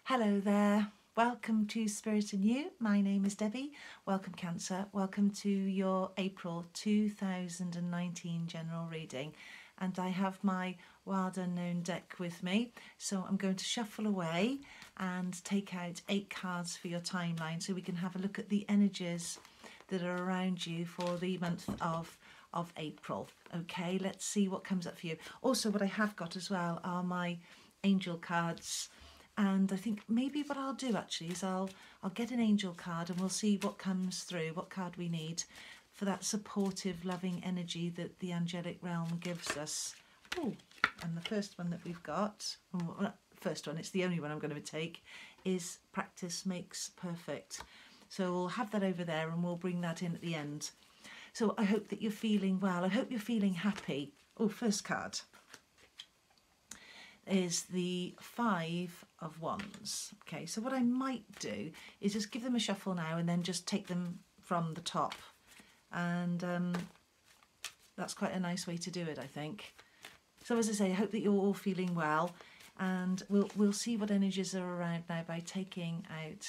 Hello there, welcome to Spirit and You. My name is Debbie. Welcome Cancer, welcome to your April 2019 general reading. And I have my Wild Unknown deck with me, so I'm going to shuffle away and take out 8 cards for your timeline so we can have a look at the energies that are around you for the month of April. Okay, let's see what comes up for you. Also, what I have got as well are my angel cards. And I think maybe what I'll do actually is I'll get an angel card and we'll see what comes through, what card we need for that supportive, loving energy that the angelic realm gives us. Oh, and the first one that we've got, first one, it's the only one I'm going to take, is practice makes perfect. So we'll have that over there and we'll bring that in at the end. So I hope that you're feeling well. I hope you're feeling happy. Oh, first card is the 5 of Wands. Okay, so what I might do is just give them a shuffle now and then just take them from the top. And that's quite a nice way to do it, I think. So as I say, I hope that you're all feeling well, and we'll see what energies are around now by taking out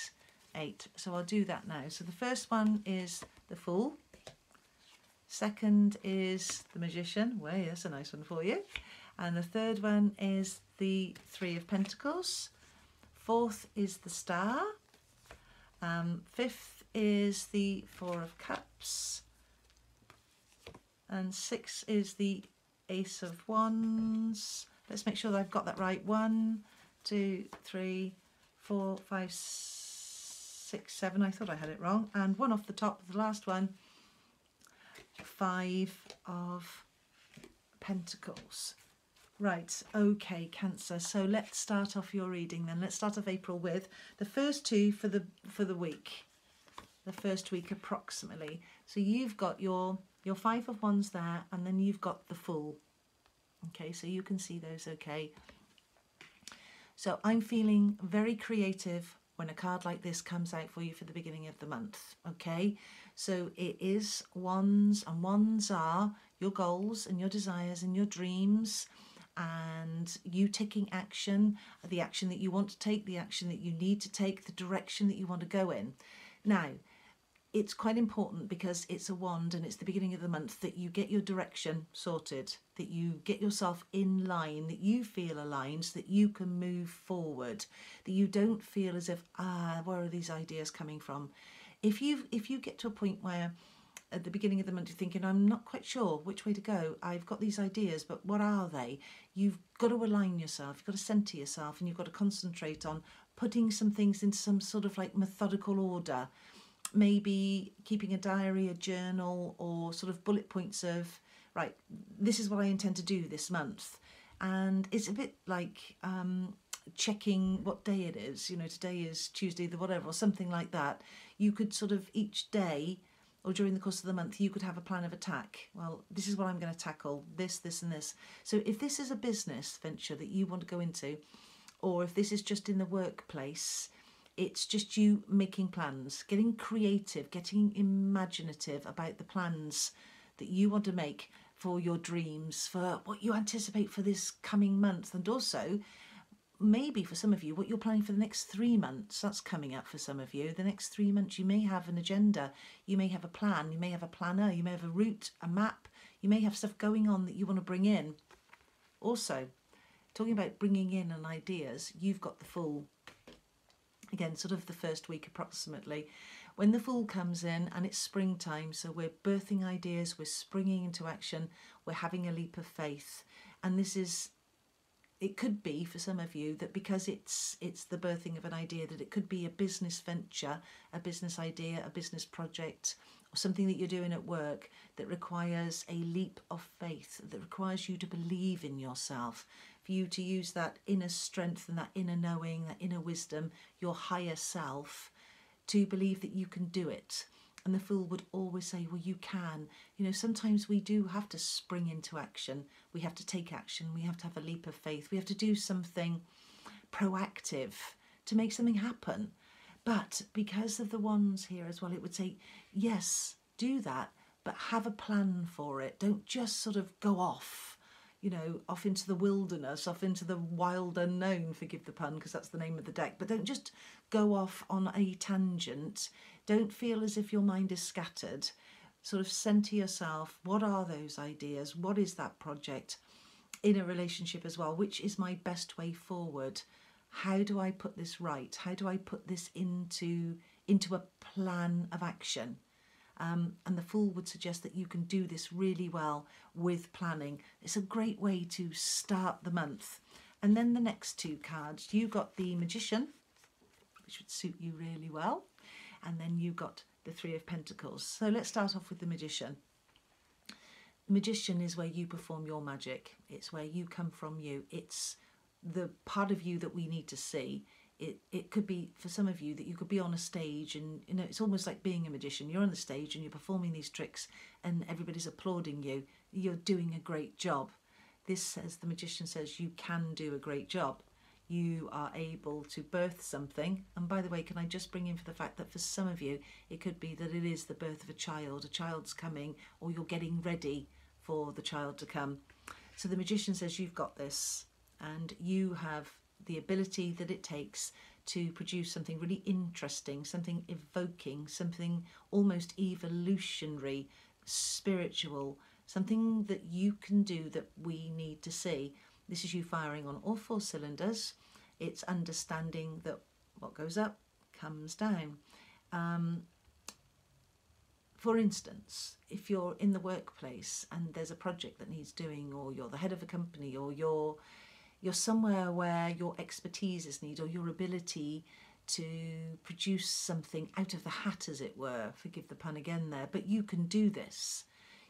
8. So I'll do that now. So the first one is the Fool. Second is the Magician. Well, that's a nice one for you. And the third one is the 3 of Pentacles. Fourth is the Star. Fifth is the 4 of Cups. And 6 is the Ace of Wands. Let's make sure that I've got that right. 1, 2, 3, 4, 5, 6, 7. I thought I had it wrong. And 1 off the top, the last one, 5 of Pentacles. Right, okay, Cancer. So let's start off your reading then. Let's start off April with the first 2 for the week. The first week approximately. So you've got your 5 of Wands there, and then you've got the Fool. Okay, so you can see those okay. So I'm feeling very creative when a card like this comes out for you for the beginning of the month. Okay, so it is Wands, and Wands are your goals and your desires and your dreams, and you taking action, the action that you want to take, the action that you need to take, the direction that you want to go in. Now, it's quite important because it's a wand and it's the beginning of the month that you get your direction sorted, that you get yourself in line, that you feel aligned, so that you can move forward, that you don't feel as if, where are these ideas coming from? If you get to a point where at the beginning of the month you're thinking, I'm not quite sure which way to go, I've got these ideas, but what are they? You've got to align yourself, you've got to centre yourself, and you've got to concentrate on putting some things into some sort of like methodical order. Maybe keeping a diary, a journal, or sort of bullet points of, right, this is what I intend to do this month. And it's a bit like checking what day it is. You know, today is Tuesday the whatever, or something like that. You could sort of each day or during the course of the month, you could have a plan of attack. Well, this is what I'm going to tackle, this, this and this. So if this is a business venture that you want to go into, or if this is just in the workplace, it's just you making plans, getting creative, getting imaginative about the plans that you want to make for your dreams, for what you anticipate for this coming month, and also maybe for some of you what you're planning for the next 3 months. That's coming up for some of you. The next 3 months you may have an agenda, you may have a plan, you may have a planner, you may have a route, a map, you may have stuff going on that you want to bring in. Also, talking about bringing in and ideas, you've got the Fool. Again, sort of the first week approximately, when the Fool comes in and it's springtime, so we're birthing ideas, we're springing into action, we're having a leap of faith. And this is, it could be for some of you that because it's the birthing of an idea, that it could be a business venture, a business idea, a business project, or something that you're doing at work that requires a leap of faith, that requires you to believe in yourself, for you to use that inner strength and that inner knowing, that inner wisdom, your higher self, to believe that you can do it. And the Fool would always say, well, you can. You know, sometimes we do have to spring into action. We have to take action. We have to have a leap of faith. We have to do something proactive to make something happen. But because of the Wands here as well, it would say, yes, do that, but have a plan for it. Don't just sort of go off. you know, off into the wilderness, off into the wild unknown, forgive the pun, because that's the name of the deck. But don't just go off on a tangent. Don't feel as if your mind is scattered. Sort of centre yourself. What are those ideas? What is that project in a relationship as well? Which is my best way forward? How do I put this right? How do I put this into a plan of action? And the Fool would suggest that you can do this really well with planning. It's a great way to start the month. And then the next two cards, you got the Magician, which would suit you really well. And then you got the Three of Pentacles. So let's start off with the Magician. The Magician is where you perform your magic. It's where you come from you. It's the part of you that we need to see. It could be, for some of you, that you could be on a stage and, you know, it's almost like being a magician. You're on the stage and you're performing these tricks and everybody's applauding you. You're doing a great job. This says, the Magician says, you can do a great job. You are able to birth something. And by the way, can I just bring in for the fact that for some of you, it could be that it is the birth of a child. A child's coming, or you're getting ready for the child to come. So the Magician says, you've got this, and you have the ability that it takes to produce something really interesting, something evoking, something almost evolutionary, spiritual, something that you can do that we need to see. This is you firing on all four cylinders. It's understanding that what goes up comes down. For instance, if you're in the workplace and there's a project that needs doing, or you're the head of a company, or you're somewhere where your expertise is needed, or your ability to produce something out of the hat, as it were, forgive the pun again there, but you can do this.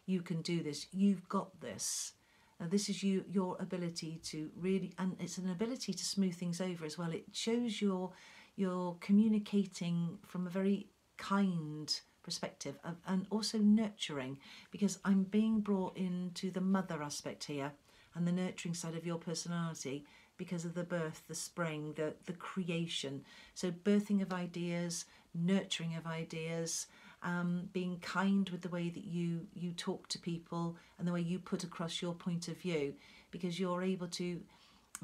You can do this. You've got this. This is your ability to really, and it's an ability to smooth things over as well. It shows you're communicating from a very kind perspective and also nurturing, because I'm being brought into the mother aspect here and the nurturing side of your personality because of the birth, the spring, the creation. So birthing of ideas, nurturing of ideas, being kind with the way that you talk to people and the way you put across your point of view, because you're able to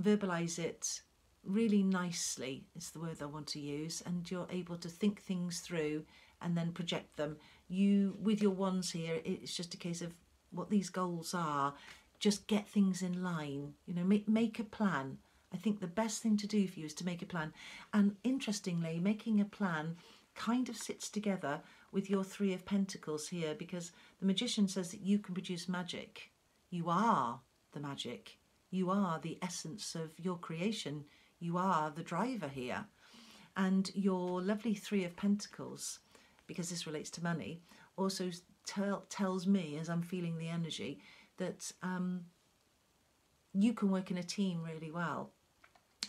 verbalize it really nicely, is the word I want to use, and you're able to think things through and then project them. You, with your wands here, it's just a case of what these goals are. Just get things in line, you know, make a plan. I think the best thing to do for you is to make a plan. And interestingly, making a plan kind of sits together with your Three of Pentacles here, because the Magician says that you can produce magic. You are the magic. You are the essence of your creation. You are the driver here. And your lovely Three of Pentacles, because this relates to money, also tells me, as I'm feeling the energy, that you can work in a team really well.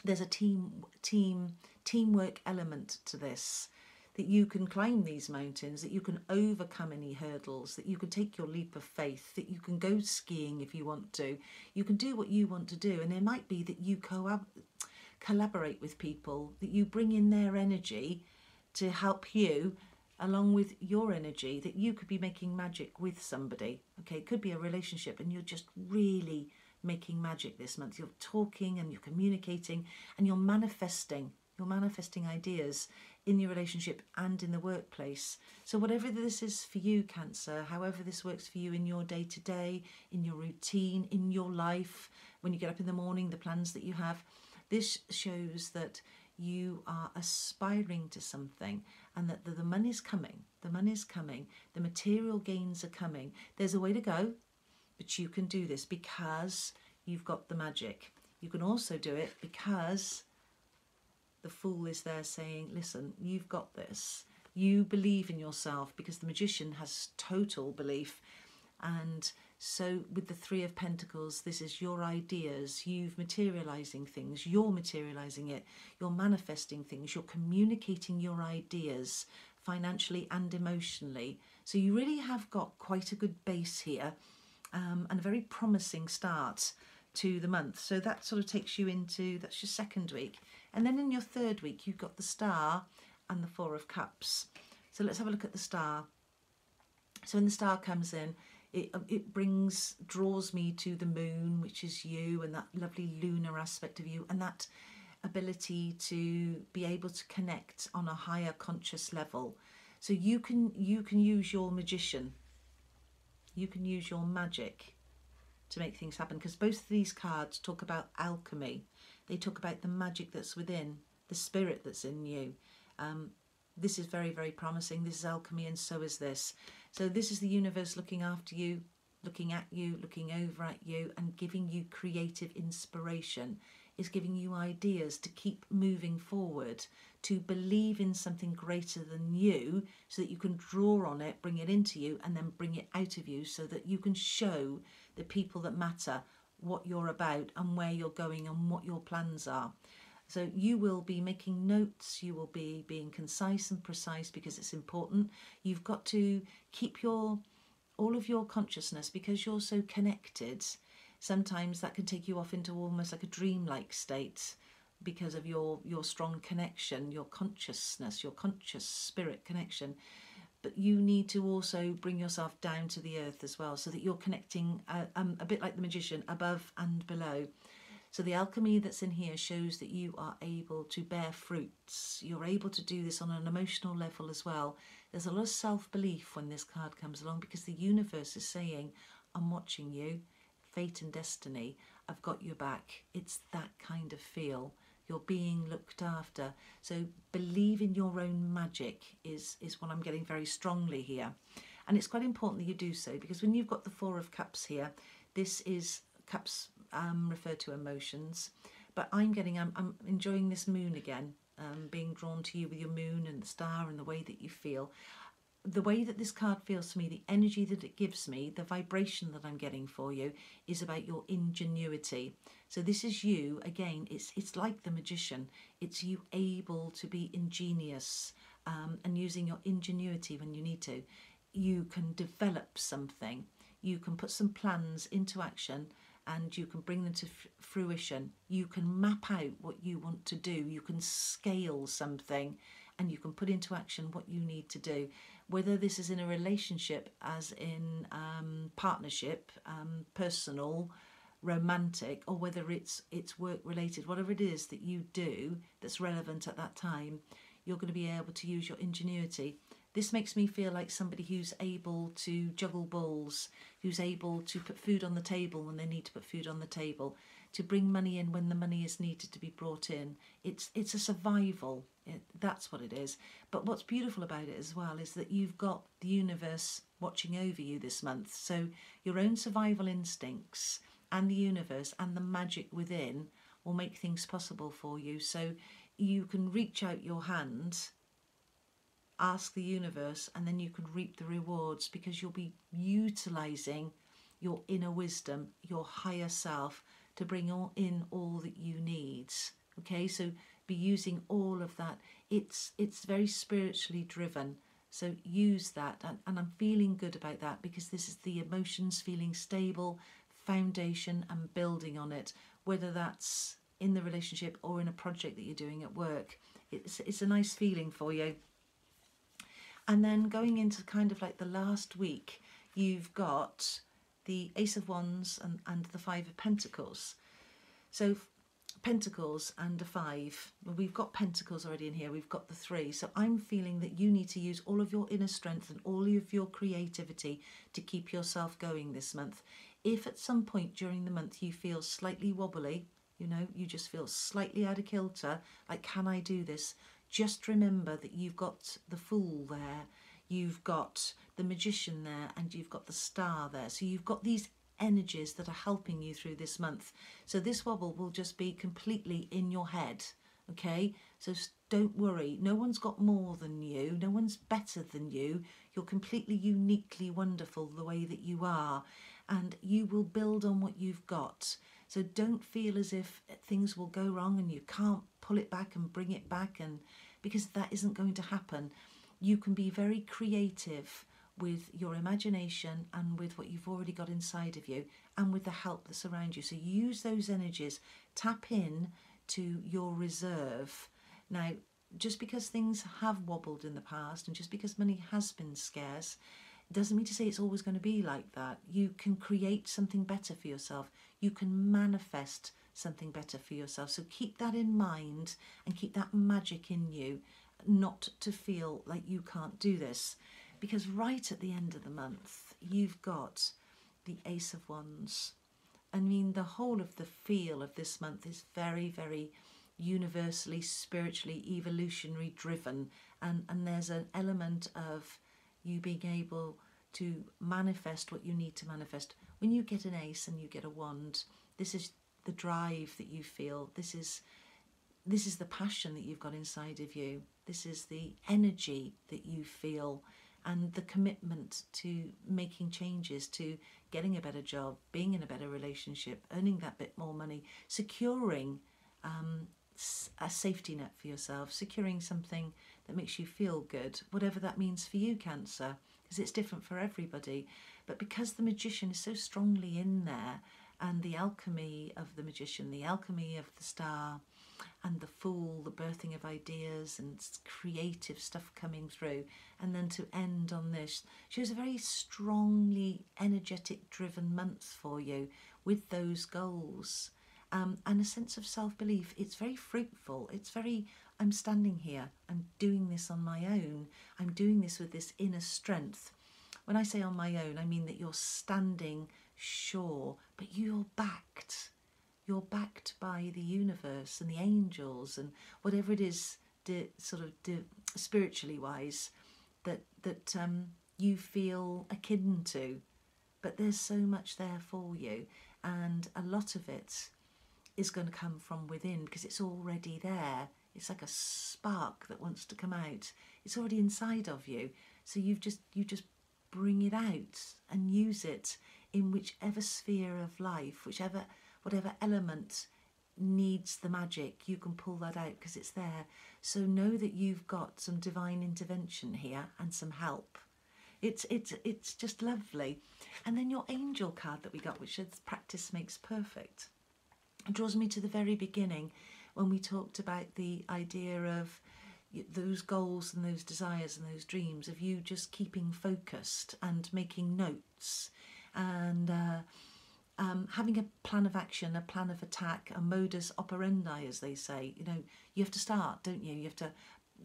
There's a teamwork element to this, that you can climb these mountains, that you can overcome any hurdles, that you can take your leap of faith, that you can go skiing if you want to. You can do what you want to do, and it might be that you collaborate with people, that you bring in their energy to help you along with your energy, that you could be making magic with somebody. Okay, it could be a relationship and you're just really making magic this month. You're talking and you're communicating and you're manifesting ideas in your relationship and in the workplace. So whatever this is for you, Cancer, however this works for you in your day-to-day, in your routine, in your life, when you get up in the morning, the plans that you have, this shows that you are aspiring to something, and that the money's coming. The money's coming. The material gains are coming. There's a way to go, but you can do this because you've got the magic. You can also do it because the Fool is there saying, listen, you've got this. You believe in yourself, because the Magician has total belief. And so with the Three of Pentacles, this is your ideas. You've materializing things. You're materializing it. You're manifesting things. You're communicating your ideas financially and emotionally. So you really have got quite a good base here, and a very promising start to the month. So that sort of takes you into, that's your second week. And then in your third week, you've got the Star and the Four of Cups. So let's have a look at the Star. So when the Star comes in, it draws me to the moon, which is you, and that lovely lunar aspect of you, and that ability to be able to connect on a higher conscious level. So you can use your magician, you can use your magic to make things happen, because both of these cards talk about alchemy. They talk about the magic that's within, the spirit that's in you. This is very, very promising. This is alchemy, and so is this. So this is the universe looking after you, looking at you, looking over at you, and giving you creative inspiration. Is giving you ideas to keep moving forward, to believe in something greater than you, so that you can draw on it, bring it into you, and then bring it out of you, so that you can show the people that matter what you're about and where you're going and what your plans are. So you will be making notes, you will be being concise and precise, because it's important. You've got to keep all of your consciousness, because you're so connected. Sometimes that can take you off into almost like a dreamlike state, because of your strong connection, your consciousness, your conscious spirit connection. But you need to also bring yourself down to the earth as well, so that you're connecting a bit like the magician, above and below. So the alchemy that's in here shows that you are able to bear fruits. You're able to do this on an emotional level as well. There's a lot of self-belief when this card comes along, because the universe is saying, I'm watching you. Fate and destiny, I've got your back. It's that kind of feel. You're being looked after. So believe in your own magic is what I'm getting very strongly here. And it's quite important that you do so, because when you've got the Four of Cups here, this is cups refer to emotions. But I'm enjoying this moon again, being drawn to you with your moon and the star and the way that you feel. The way that this card feels to me, the energy that it gives me, the vibration that I'm getting for you is about your ingenuity. So this is you, again, it's like the magician. It's you able to be ingenious and using your ingenuity when you need to. You can develop something. You can put some plans into action, and you can bring them to fruition. You can map out what you want to do. You can scale something, and you can put into action what you need to do. Whether this is in a relationship, as in partnership, personal, romantic, or whether it's work related, whatever it is that you do that's relevant at that time, you're going to be able to use your ingenuity. This makes me feel like somebody who's able to juggle balls, who's able to put food on the table when they need to put food on the table, to bring money in when the money is needed to be brought in. It's a survival. That's what it is. But what's beautiful about it as well is that you've got the universe watching over you this month. So your own survival instincts and the universe and the magic within will make things possible for you. So you can reach out your hand, ask the universe, and then you can reap the rewards, because you'll be utilising your inner wisdom, your higher self, to bring in all that you need. Okay, so be using all of that. It's very spiritually driven, so use that, and I'm feeling good about that, because this is the emotions feeling stable, foundation, and building on it, whether that's in the relationship or in a project that you're doing at work. It's a nice feeling for you. And then going into kind of like the last week, you've got the Ace of Wands and the Five of Pentacles. So Pentacles and a 5. Well, we've got Pentacles already in here. We've got the 3. So I'm feeling that you need to use all of your inner strength and all of your creativity to keep yourself going this month. If at some point during the month you feel slightly wobbly, you just feel slightly out of kilter, like, can I do this? Just remember that you've got the Fool there, you've got the Magician there, and you've got the Star there. So you've got these energies that are helping you through this month. So this wobble will just be completely in your head, okay? So don't worry. No one's got more than you. No one's better than you. You're completely uniquely wonderful the way that you are, and you will build on what you've got. So don't feel as if things will go wrong and you can't pull it back and bring it back, and because that isn't going to happen. You can be very creative with your imagination and with what you've already got inside of you, and with the help that's around you. So use those energies, tap in to your reserve. Now, just because things have wobbled in the past, and just because money has been scarce, It doesn't mean to say it's always going to be like that. You can create something better for yourself. You can manifest something better for yourself. So keep that in mind and keep that magic in you, not to feel like you can't do this. Because right at the end of the month, you've got the Ace of Wands. I mean, the whole of the feel of this month is very, very universally, spiritually, evolutionary driven. And there's an element of you being able to manifest what you need to manifest. When you get an ace and you get a wand, this is the drive that you feel. This is the passion that you've got inside of you. This is the energy that you feel, and the commitment to making changes, to getting a better job, being in a better relationship, earning that bit more money, securing a safety net for yourself, securing something that makes you feel good, whatever that means for you, Cancer, because it's different for everybody. But because the Magician is so strongly in there, and the alchemy of the Magician, the alchemy of the Star, and the Fool, the birthing of ideas and creative stuff coming through, and then to end on this shows a very strongly energetic driven month for you with those goals, and a sense of self-belief. It's very fruitful. It's very, I'm standing here, I'm doing this on my own, I'm doing this with this inner strength. When I say on my own, I mean that you're standing sure, but you're backed. You're backed by the universe and the angels and whatever it is, spiritually wise, that you feel akin to. But there's so much there for you, and a lot of it is going to come from within because it's already there. It's like a spark that wants to come out. It's already inside of you. So you just bring it out and use it in whichever sphere of life, whatever element needs the magic, you can pull that out because it's there. So know that you've got some divine intervention here and some help. It's just lovely. And then your angel card that we got, which says practice makes perfect, draws me to the very beginning when we talked about the idea of those goals and those desires and those dreams, of you just keeping focused and making notes and having a plan of action, a plan of attack, a modus operandi, as they say. You know, you have to start, don't you? You have to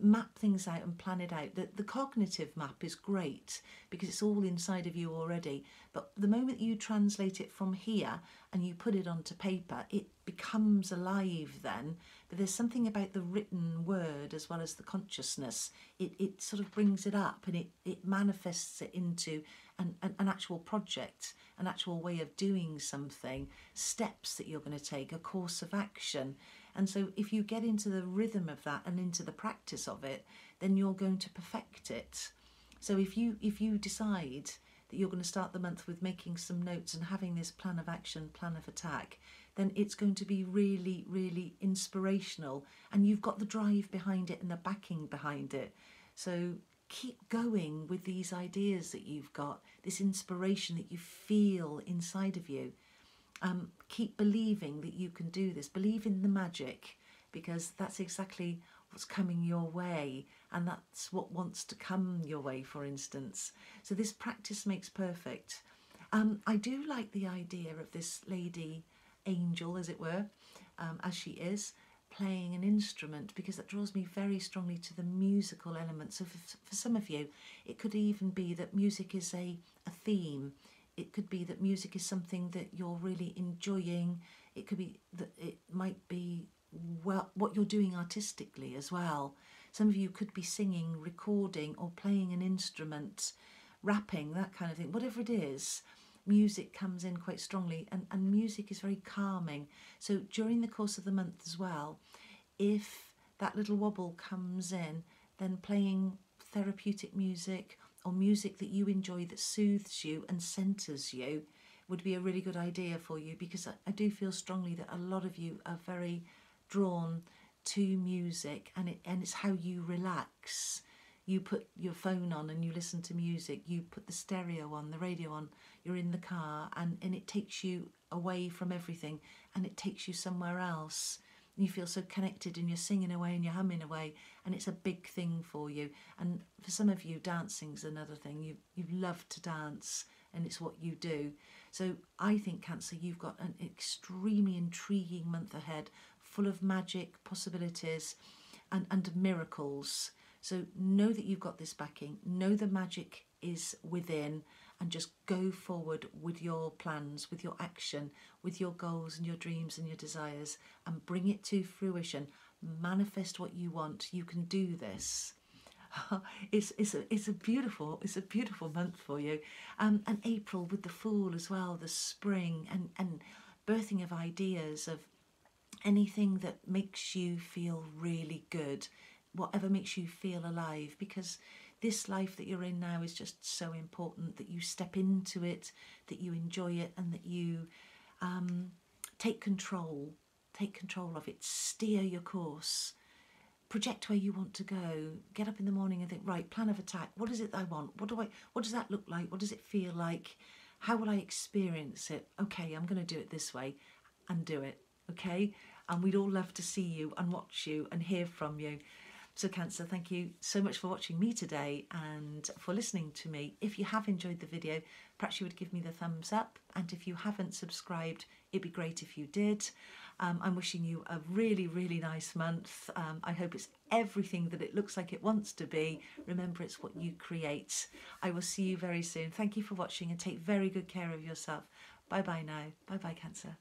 map things out and plan it out. The cognitive map is great because it's all inside of you already, but the moment you translate it from here and you put it onto paper, it becomes alive then. But there's something about the written word as well as the consciousness. It sort of brings it up and it manifests it into an actual project, an actual way of doing something, steps that you're going to take, a course of action. And so if you get into the rhythm of that and into the practice of it, then you're going to perfect it. So if you decide that you're going to start the month with making some notes and having this plan of action, plan of attack, then it's going to be really, really inspirational. And you've got the drive behind it and the backing behind it. So keep going with these ideas that you've got, this inspiration that you feel inside of you. Keep believing that you can do this. Believe in the magic, because that's exactly what's coming your way, and that's what wants to come your way, for instance. So this practice makes perfect. I do like the idea of this lady angel, as it were, as she is, playing an instrument, because that draws me very strongly to the musical element. So for some of you, it could even be that music is a theme. It could be that music is something that you're really enjoying. It could be that it might be what you're doing artistically as well. Some of you could be singing, recording, or playing an instrument, rapping, that kind of thing. Whatever it is, music comes in quite strongly, and music is very calming. So during the course of the month as well, if that little wobble comes in, then playing therapeutic music or music that you enjoy that soothes you and centres you would be a really good idea for you, because I do feel strongly that a lot of you are very drawn to music, and it's how you relax. You put your phone on and you listen to music, you put the stereo on, the radio on, you're in the car, and it takes you away from everything and it takes you somewhere else. and you feel so connected, and you're singing away and you're humming away, and it's a big thing for you. And for some of you, dancing's another thing. You love to dance, and it's what you do. So I think, Cancer, you've got an extremely intriguing month ahead, full of magic, possibilities, and miracles. So know that you've got this backing, know the magic is within, and just go forward with your plans, with your action, with your goals and your dreams and your desires, and bring it to fruition. Manifest what you want. You can do this. It's a beautiful month for you. And April with the Fool as well, the spring, and birthing of ideas, of anything that makes you feel really good, whatever makes you feel alive, because this life that you're in now is just so important, that you step into it, that you enjoy it, and that you take control of it, steer your course, project where you want to go, get up in the morning and think, right, plan of attack, what is it that I want, what does that look like, what does it feel like, how will I experience it, okay, I'm going to do it this way, and do it, okay? And we'd all love to see you and watch you and hear from you. So Cancer, thank you so much for watching me today and for listening to me. If you have enjoyed the video, perhaps you would give me the thumbs up, and if you haven't subscribed, it'd be great if you did. I'm wishing you a really, really nice month. I hope it's everything that it looks like it wants to be. Remember, it's what you create. I will see you very soon. Thank you for watching, and take very good care of yourself. Bye bye now. Bye bye, Cancer.